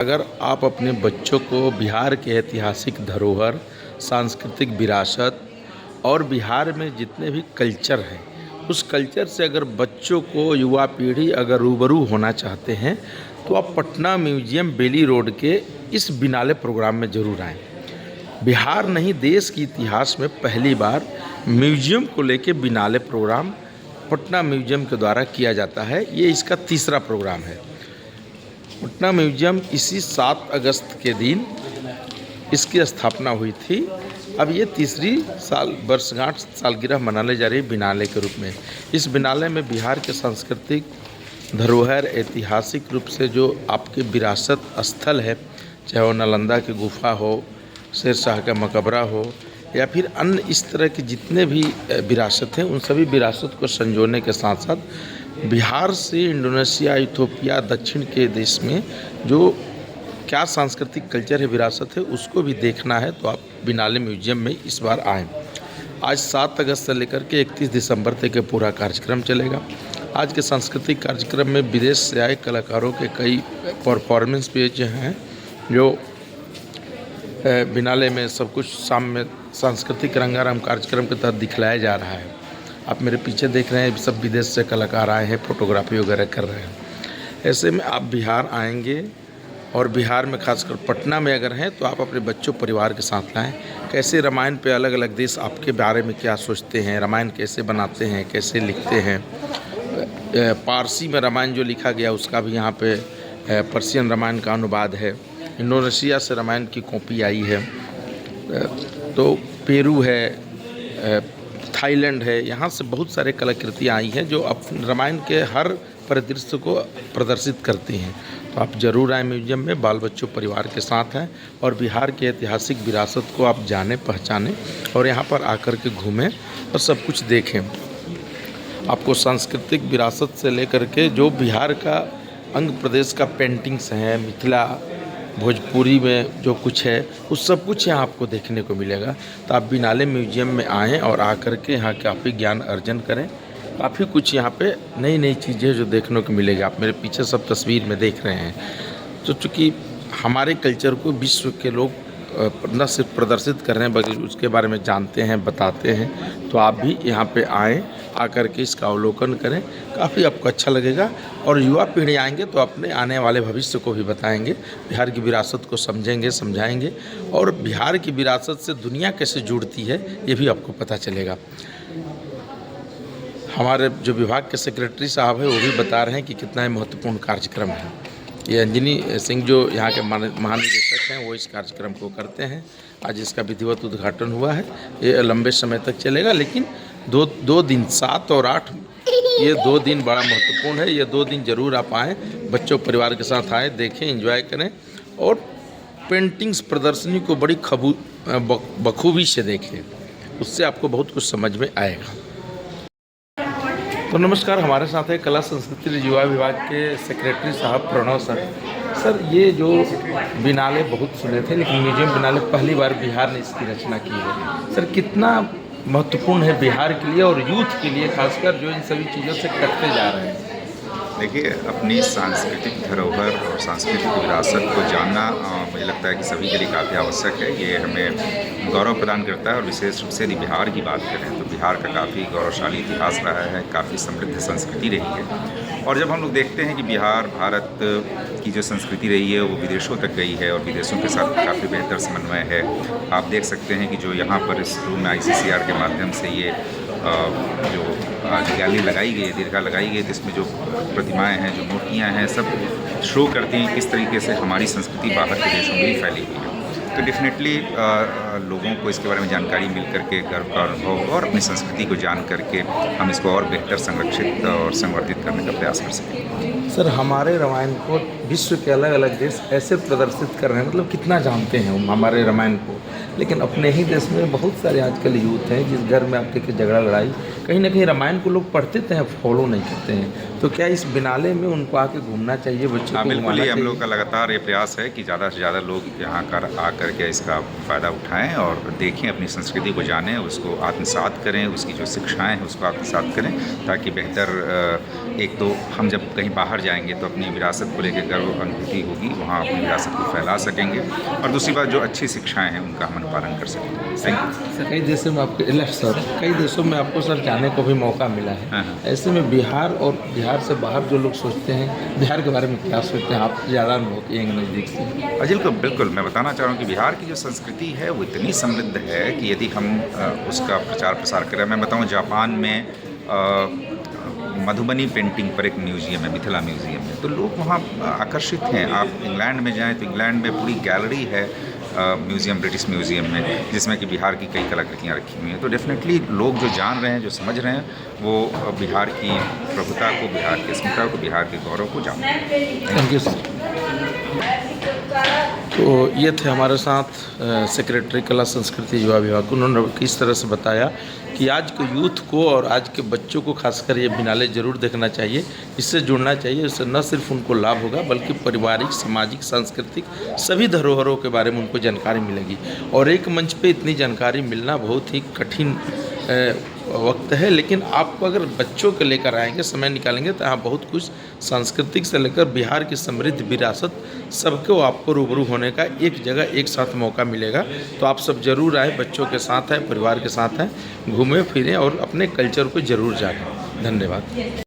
अगर आप अपने बच्चों को बिहार के ऐतिहासिक धरोहर, सांस्कृतिक विरासत और बिहार में जितने भी कल्चर हैं, उस कल्चर से अगर बच्चों को युवा पीढ़ी अगर रूबरू होना चाहते हैं, तो आप पटना म्यूजियम बेली रोड के इस बिनाले प्रोग्राम में ज़रूर आएँ। बिहार नहीं, देश के इतिहास में पहली बार म्यूजियम को लेके बिनाले प्रोग्राम पटना म्यूजियम के द्वारा किया जाता है। ये इसका तीसरा प्रोग्राम है। पटना म्यूजियम इसी 7 अगस्त के दिन इसकी स्थापना हुई थी। अब ये तीसरी वर्षगांठ सालगिरह मनाने जा रही है बिनाले के रूप में। इस बिनाले में बिहार के सांस्कृतिक धरोहर, ऐतिहासिक रूप से जो आपके विरासत स्थल है, चाहे वो नालंदा की गुफा हो, शेर शाह का मकबरा हो या फिर अन्य इस तरह के जितने भी विरासत हैं, उन सभी विरासत को संजोने के साथ साथ बिहार से इंडोनेशिया, इथोपिया, दक्षिण के देश में जो क्या सांस्कृतिक कल्चर है, विरासत है, उसको भी देखना है तो आप बिनाले म्यूजियम में इस बार आएँ। आज 7 अगस्त से लेकर के 31 दिसंबर तक के पूरा कार्यक्रम चलेगा। आज के सांस्कृतिक कार्यक्रम में विदेश से आए कलाकारों के कई परफॉर्मेंस पेज हैं, जो बिनाले में सब कुछ शाम में सांस्कृतिक रंगारंग कार्यक्रम के तहत दिखलाया जा रहा है। आप मेरे पीछे देख रहे हैं, सब विदेश से कलाकार आए हैं, फोटोग्राफी वगैरह कर रहे हैं। ऐसे में आप बिहार आएंगे और बिहार में खासकर पटना में अगर हैं तो आप अपने बच्चों परिवार के साथ लाएं। कैसे रामायण पे अलग अलग देश आपके बारे में क्या सोचते हैं, रामायण कैसे बनाते हैं, कैसे लिखते हैं। पारसी में रामायण जो लिखा गया उसका भी यहाँ पे पर्शियन रामायण का अनुवाद है। इंडोनेशिया से रामायण की कॉपी आई है। तो पेरू है, थाईलैंड है, यहाँ से बहुत सारे कलाकृतियाँ आई हैं जो अब रामायण के हर परिदृश्य को प्रदर्शित करती हैं। तो आप ज़रूर आएँ म्यूजियम में, बाल बच्चों परिवार के साथ हैं और बिहार के ऐतिहासिक विरासत को आप जानें, पहचानें और यहाँ पर आकर के घूमें और सब कुछ देखें। आपको सांस्कृतिक विरासत से लेकर के जो बिहार का अंग प्रदेश का पेंटिंग्स हैं, मिथिला भोजपुरी में जो कुछ है, उस सब कुछ यहाँ आपको देखने को मिलेगा। तो आप बिनाले म्यूजियम में आएँ और आकर के यहाँ काफ़ी ज्ञान अर्जन करें। काफ़ी कुछ यहाँ पे नई नई चीज़ें जो देखने को मिलेगी। आप मेरे पीछे सब तस्वीर में देख रहे हैं। तो चूँकि हमारे कल्चर को विश्व के लोग न सिर्फ प्रदर्शित कर रहे हैं बल्कि उसके बारे में जानते हैं, बताते हैं, तो आप भी यहाँ पे आएँ, आकर के इसका अवलोकन करें। काफ़ी आपको अच्छा लगेगा और युवा पीढ़ी आएंगे तो अपने आने वाले भविष्य को भी बताएंगे, बिहार की विरासत को समझेंगे, समझाएंगे और बिहार की विरासत से दुनिया कैसे जुड़ती है ये भी आपको पता चलेगा। हमारे जो विभाग के सेक्रेटरी साहब हैं वो भी बता रहे हैं कि कितना महत्वपूर्ण कार्यक्रम है। ये अंजनी सिंह जो यहाँ के महानिदेशक हैं वो इस कार्यक्रम को करते हैं। आज इसका विधिवत उद्घाटन हुआ है। ये लंबे समय तक चलेगा, लेकिन दो दिन 7 और 8 ये 2 दिन बड़ा महत्वपूर्ण है। ये 2 दिन ज़रूर आप आएँ, बच्चों परिवार के साथ आएँ, देखें, एंजॉय करें और पेंटिंग्स प्रदर्शनी को बड़ी बखूबी से देखें। उससे आपको बहुत कुछ समझ में आएगा। तो नमस्कार, हमारे साथ है कला संस्कृति युवा विभाग के सेक्रेटरी साहब प्रणव सर। सर, ये जो बिनाले बहुत सुने थे, लेकिन म्यूजियम बिनाले पहली बार बिहार ने इसकी रचना की है। सर, कितना महत्वपूर्ण है बिहार के लिए और यूथ के लिए, खासकर जो इन सभी चीज़ों से कटते जा रहे हैं? देखिए, अपनी सांस्कृतिक धरोहर और सांस्कृतिक विरासत को जानना मुझे लगता है कि सभी के लिए काफ़ी आवश्यक है। ये हमें गौरव प्रदान करता है और विशेष रूप से यदि बिहार की बात करें तो बिहार का काफ़ी गौरवशाली इतिहास रहा है, काफ़ी समृद्ध संस्कृति रही है। और जब हम लोग देखते हैं कि बिहार भारत की जो संस्कृति रही है वो विदेशों तक गई है और विदेशों के साथ काफ़ी बेहतर समन्वय है। आप देख सकते हैं कि जो यहाँ पर इस रूम में ICCR के माध्यम से ये जो गैलरी लगाई गई है, दीर्घा लगाई गई है, जिसमें जो प्रतिमाएं हैं, जो मूर्तियां हैं, सब शो करती हैं किस तरीके से हमारी संस्कृति बाहर के देशों में भी फैली हुई है। तो डेफिनेटली लोगों को इसके बारे में जानकारी मिल करके गर्व का अनुभव और अपनी संस्कृति को जान करके हम इसको और बेहतर संरक्षित और संवर्धित करने का प्रयास कर सकें। सर, हमारे रामायण को विश्व के अलग अलग देश ऐसे प्रदर्शित कर रहे हैं, मतलब कितना जानते हैं हमारे रामायण को, लेकिन अपने ही देश में बहुत सारे आजकल यूथ हैं जिस घर में आप देखिए झगड़ा लड़ाई, कहीं ना कहीं रामायण को लोग पढ़ते थे, फॉलो नहीं करते हैं। तो क्या इस बिनाले में उनको आके घूमना चाहिए, बच्चों को? बिल्कुल ही हम लोग का लगातार ये प्रयास है कि ज़्यादा से ज़्यादा लोग यहाँ आकर के इसका फ़ायदा उठाएं और देखें, अपनी संस्कृति को जानें, उसको आत्मसात करें, उसकी जो शिक्षाएं हैं उसको आत्मसात करें, ताकि बेहतर एक तो हम जब कहीं बाहर जाएंगे तो अपनी विरासत को लेकर गर्व अनुभूति होगी, वहाँ अपनी विरासत को फैला सकेंगे, और दूसरी बात जो अच्छी शिक्षाएं हैं उनका हम अनुपालन कर सकेंगे। Thank you. सर कई देशों में आपको सर कई देशों में आपको सर जाने को भी मौका मिला है। हाँ, हाँ। ऐसे में बिहार और बिहार से बाहर जो लोग सोचते हैं, बिहार के बारे में क्या सोचते हैं आप, ज़्यादा अनुभव किए नज़दीक से? अजिल को बिल्कुल मैं बताना चाह रहा हूँ कि बिहार की जो संस्कृति है वो इतनी समृद्ध है कि यदि हम उसका प्रचार प्रसार करें। मैं बताऊँ, जापान में मधुबनी पेंटिंग पर एक म्यूज़ियम है, मिथिला म्यूज़ियम है, तो लोग वहाँ आकर्षित हैं। आप इंग्लैंड में जाएं तो इंग्लैंड में पूरी गैलरी है म्यूज़ियम, ब्रिटिश म्यूज़ियम में, जिसमें कि बिहार की कई कलाकृतियाँ रखी हुई हैं। तो डेफिनेटली लोग जो जान रहे हैं, जो समझ रहे हैं, वो बिहार की प्रभुता को, बिहार की अस्मिता को, बिहार के गौरव को जान रहे हैं। Thank you sir. तो ये थे हमारे साथ सेक्रेटरी कला संस्कृति युवा विभाग। उन्होंने किस तरह से बताया कि आज के यूथ को और आज के बच्चों को खासकर ये बिनाले ज़रूर देखना चाहिए, इससे जुड़ना चाहिए। इससे न सिर्फ उनको लाभ होगा बल्कि पारिवारिक, सामाजिक, सांस्कृतिक सभी धरोहरों के बारे में उनको जानकारी मिलेगी। और एक मंच पे इतनी जानकारी मिलना बहुत ही कठिन वक्त है, लेकिन आपको अगर बच्चों को लेकर आएंगे, समय निकालेंगे, तो यहाँ बहुत कुछ सांस्कृतिक से लेकर बिहार की समृद्ध विरासत सबको आपको रूबरू होने का एक जगह एक साथ मौका मिलेगा। तो आप सब ज़रूर आए, बच्चों के साथ हैं, परिवार के साथ हैं, घूमें फिरें और अपने कल्चर को ज़रूर जानें। धन्यवाद।